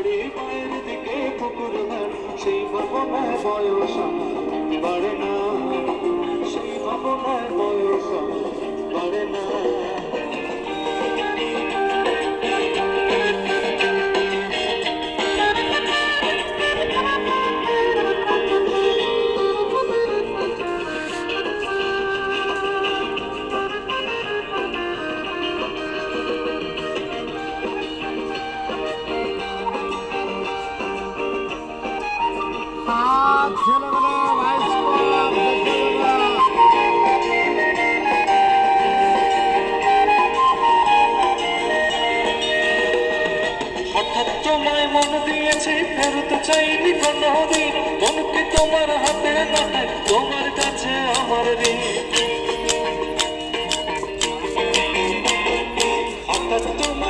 বাড়ি পায়ের দিকে পুকুর ধার, সেই ভাবনায় বয়স বাড়ে না, সেই ভাবনায় বয়স বাড়ে না। ছেলেবেলা বায়োস্কোপ দেখতে যাবে। হঠাৎ তোমায় মন দিয়েছি, ফেরত চাইনি কোনোদিন, মনকে তোমার হাতে নাতে, তোমার কাছে আমার ঋণ। হঠাৎ তোমায়